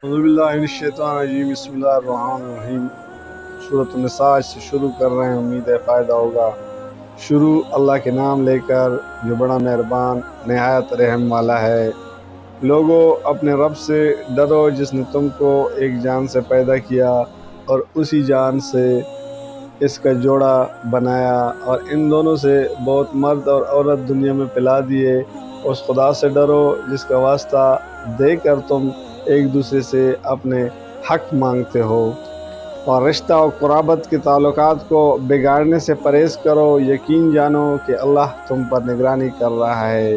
اعوذ باللہ من الشیطان الرجیم، بسم اللہ الرحمن الرحیم۔ سورۃ النساء سے شروع کر رہے ہیں، امید ہے فائدہ ہوگا۔ شروع اللہ کے نام لے کر جو بڑا مہربان نہایت رحم والا ہے۔ لوگو اپنے رب سے ڈرو جس نے تم کو ایک جان سے پیدا کیا اور اسی جان سے اس کا جوڑا بنایا، اور ان دونوں سے بہت مرد اور عورت دنیا میں پلا دیے۔ اس خدا سے ڈرو جس کا واسطہ دے کر تم ایک دوسرے سے اپنے حق مانگتے ہو، اور رشتہ و قرابت کے تعلقات کو بگاڑنے سے پرہیز کرو۔ یقین جانو کہ اللہ تم پر نگرانی کر رہا ہے۔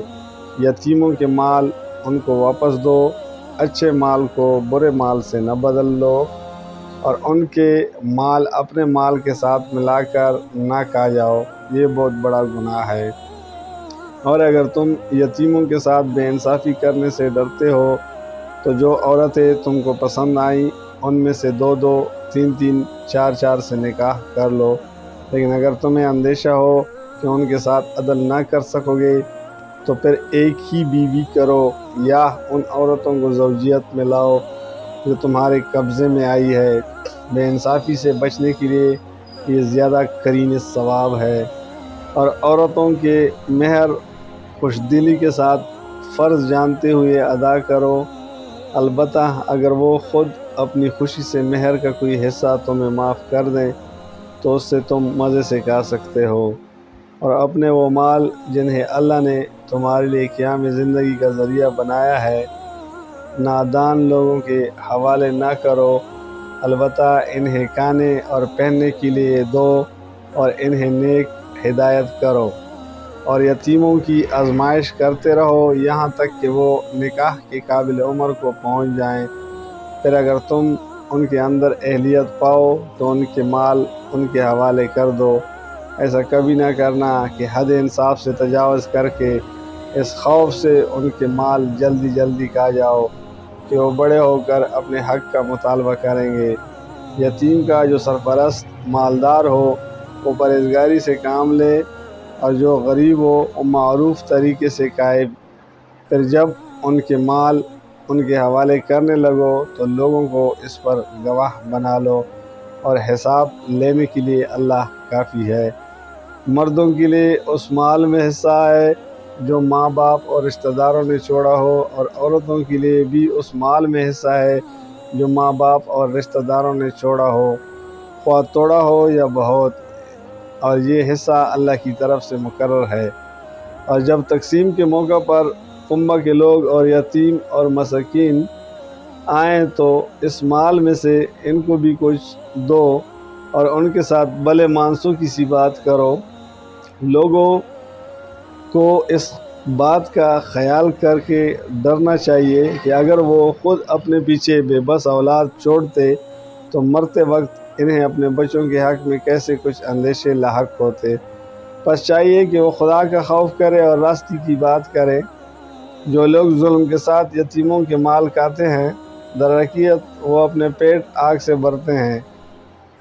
یتیموں کے مال ان کو واپس دو، اچھے مال کو برے مال سے نہ بدل لو، اور ان کے مال اپنے مال کے ساتھ ملا کر نہ کھا جاؤ، یہ بہت بڑا گناہ ہے۔ اور اگر تم یتیموں کے ساتھ بے انصافی کرنے سے ڈرتے ہو تو جو عورتیں تم کو پسند آئیں ان میں سے دو دو، تین تین، چار چار سے نکاح کر لو۔ لیکن اگر تمہیں اندیشہ ہو کہ ان کے ساتھ عدل نہ کر سکو گے تو پھر ایک ہی بیوی کرو، یا ان عورتوں کو زوجیت میں لاؤ جو تمہارے قبضے میں آئی ہے۔ بے انصافی سے بچنے کے لیے یہ زیادہ قرین ثواب ہے۔ اور عورتوں کے مہر خوش دلی کے ساتھ فرض جانتے ہوئے ادا کرو، البتہ اگر وہ خود اپنی خوشی سے مہر کا کوئی حصہ تمہیں معاف کر دیں تو اس سے تم مزے سے کھا سکتے ہو۔ اور اپنے وہ مال جنہیں اللہ نے تمہارے لیے قیام زندگی کا ذریعہ بنایا ہے نادان لوگوں کے حوالے نہ کرو، البتہ انہیں کھانے اور پہننے کے لیے دو اور انہیں نیک ہدایت کرو۔ اور یتیموں کی آزمائش کرتے رہو یہاں تک کہ وہ نکاح کے قابل عمر کو پہنچ جائیں۔ پھر اگر تم ان کے اندر اہلیت پاؤ تو ان کے مال ان کے حوالے کر دو۔ ایسا کبھی نہ کرنا کہ حد انصاف سے تجاوز کر کے اس خوف سے ان کے مال جلدی جلدی کھا جاؤ کہ وہ بڑے ہو کر اپنے حق کا مطالبہ کریں گے۔ یتیم کا جو سرپرست مالدار ہو وہ پرہیزگاری سے کام لے، اور جو غریب ہو وہ معروف طریقے سے کھائے۔ پھر جب ان کے مال ان کے حوالے کرنے لگو تو لوگوں کو اس پر گواہ بنا لو، اور حساب لینے کے لیے اللہ کافی ہے۔ مردوں کے لیے اس مال میں حصہ ہے جو ماں باپ اور رشتہ داروں نے چھوڑا ہو، اور عورتوں کے لیے بھی اس مال میں حصہ ہے جو ماں باپ اور رشتہ داروں نے چھوڑا ہو، خواہ تھوڑا ہو یا بہت، اور یہ حصہ اللہ کی طرف سے مقرر ہے۔ اور جب تقسیم کے موقع پر کنبہ کے لوگ اور یتیم اور مساکین آئیں تو اس مال میں سے ان کو بھی کچھ دو، اور ان کے ساتھ بھلے مانسوں کی سی بات کرو۔ لوگوں کو اس بات کا خیال کر کے ڈرنا چاہیے کہ اگر وہ خود اپنے پیچھے بے بس اولاد چھوڑتے تو مرتے وقت انہیں اپنے بچوں کے حق میں کیسے کچھ اندیشے لاحق ہوتے۔ بس چاہیے کہ وہ خدا کا خوف کرے اور راستی کی بات کرے۔ جو لوگ ظلم کے ساتھ یتیموں کے مال کھاتے ہیں در حقیقت وہ اپنے پیٹ آگ سے بھرتے ہیں،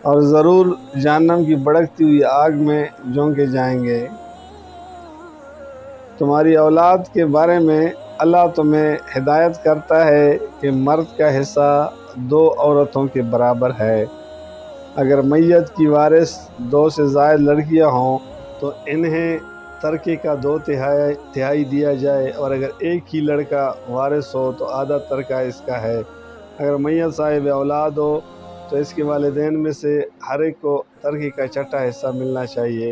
اور ضرور جہنم کی بھڑکتی ہوئی آگ میں جھونکے جائیں گے۔ تمہاری اولاد کے بارے میں اللہ تمہیں ہدایت کرتا ہے کہ مرد کا حصہ دو عورتوں کے برابر ہے۔ اگر میت کی وارث دو سے زائد لڑکیاں ہوں تو انہیں ترکے کا 2/3 دیا جائے، اور اگر ایک ہی لڑکا وارث ہو تو آدھا ترکہ اس کا ہے۔ اگر میت صاحب اولاد ہو تو اس کے والدین میں سے ہر ایک کو ترکے کا 1/6 حصہ ملنا چاہیے،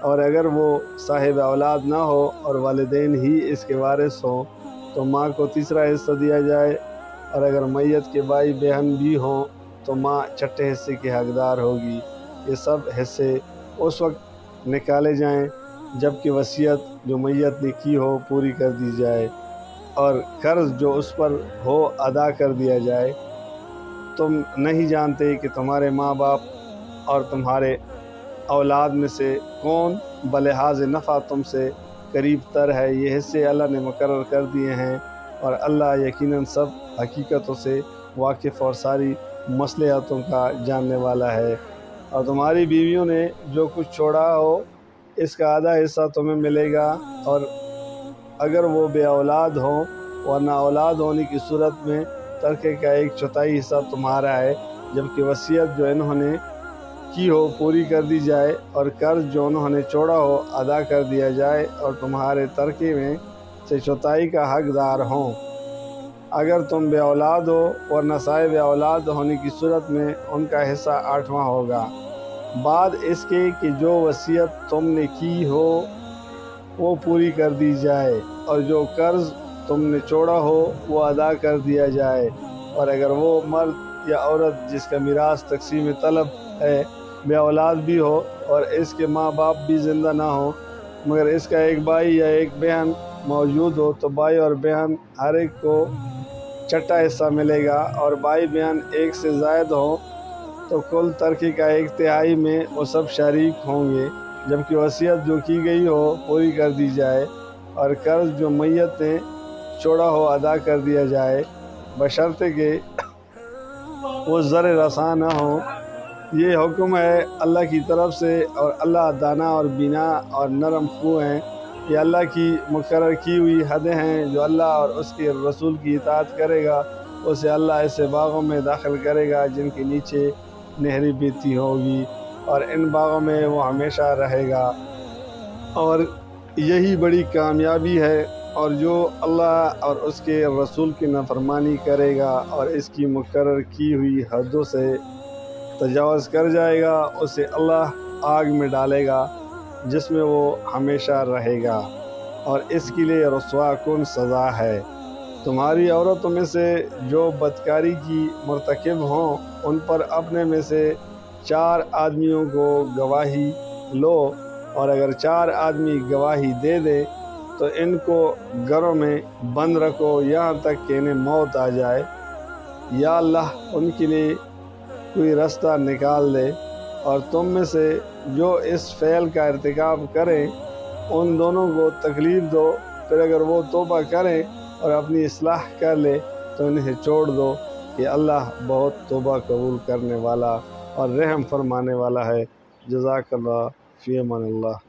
اور اگر وہ صاحب اولاد نہ ہو اور والدین ہی اس کے وارث ہوں تو ماں کو تیسرا حصہ دیا جائے، اور اگر میت کے بھائی بہن بھی ہوں تو ماں 1/6 حصے کی حقدار ہوگی۔ یہ سب حصے اس وقت نکالے جائیں جب کہ وصیت جو میت نے کی ہو پوری کر دی جائے، اور قرض جو اس پر ہو ادا کر دیا جائے۔ تم نہیں جانتے کہ تمہارے ماں باپ اور تمہارے اولاد میں سے کون بلحاظ نفع تم سے قریب تر ہے۔ یہ حصے اللہ نے مقرر کر دیے ہیں، اور اللہ یقیناً سب حقیقتوں سے واقف اور ساری مصلحتوں کا جاننے والا ہے۔ اور تمہاری بیویوں نے جو کچھ چھوڑا ہو اس کا آدھا حصہ تمہیں ملے گا، اور اگر وہ بے اولاد ہوں، ورنہ اولاد ہونے کی صورت میں ترکے کا 1/4 حصہ تمہارا ہے، جبکہ وصیت جو انہوں نے کی ہو پوری کر دی جائے، اور قرض جو انہوں نے چھوڑا ہو ادا کر دیا جائے، اور تمہارے ترکے میں سے 1/4 کا حقدار ہوں۔ اگر تم بے اولاد ہو، ورنہ صاحب اولاد ہونے کی صورت میں ان کا حصہ 8واں ہوگا، بعد اس کے کہ جو وصیت تم نے کی ہو وہ پوری کر دی جائے، اور جو قرض تم نے چھوڑا ہو وہ ادا کر دیا جائے۔ اور اگر وہ مرد یا عورت جس کا میراث تقسیم طلب ہے بے اولاد بھی ہو، اور اس کے ماں باپ بھی زندہ نہ ہو، مگر اس کا ایک بھائی یا ایک بہن موجود ہو، تو بھائی اور بہن ہر ایک کو 1/6 حصہ ملے گا، اور بھائی بہن ایک سے زائد ہوں تو کل ترکے کا 1/3 میں وہ سب شریک ہوں گے، جبکہ وصیت جو کی گئی ہو پوری کر دی جائے، اور قرض جو میت نے چھوڑا ہو ادا کر دیا جائے، بشرطے کہ وہ زر رساں نہ ہو۔ یہ حکم ہے اللہ کی طرف سے، اور اللہ دانا اور بینا اور نرم خو ہیں۔ یہ اللہ کی مقرر کی ہوئی حدیں ہیں، جو اللہ اور اس کے رسول کی اطاعت کرے گا اسے اللہ ایسے باغوں میں داخل کرے گا جن کے نیچے نہریں بہتی ہوگی، اور ان باغوں میں وہ ہمیشہ رہے گا، اور یہی بڑی کامیابی ہے۔ اور جو اللہ اور اس کے رسول کی نافرمانی کرے گا اور اس کی مقرر کی ہوئی حدوں سے تجاوز کر جائے گا، اسے اللہ آگ میں ڈالے گا جس میں وہ ہمیشہ رہے گا، اور اس کے لیے رسوا کن سزا ہے۔ تمہاری عورتوں میں سے جو بدکاری کی مرتکب ہوں ان پر اپنے میں سے 4 آدمیوں کو گواہی لو، اور اگر 4 آدمی گواہی دے دیں تو ان کو گھروں میں بند رکھو یہاں تک کہ انہیں موت آ جائے، یا اللہ ان کے لیے کوئی رستہ نکال دے۔ اور تم میں سے جو اس فعل کا ارتکاب کریں ان دونوں کو تکلیف دو، پھر اگر وہ توبہ کریں اور اپنی اصلاح کر لے تو انہیں چھوڑ دو، کہ اللہ بہت توبہ قبول کرنے والا اور رحم فرمانے والا ہے۔ جزاک اللہ، فی امان اللہ۔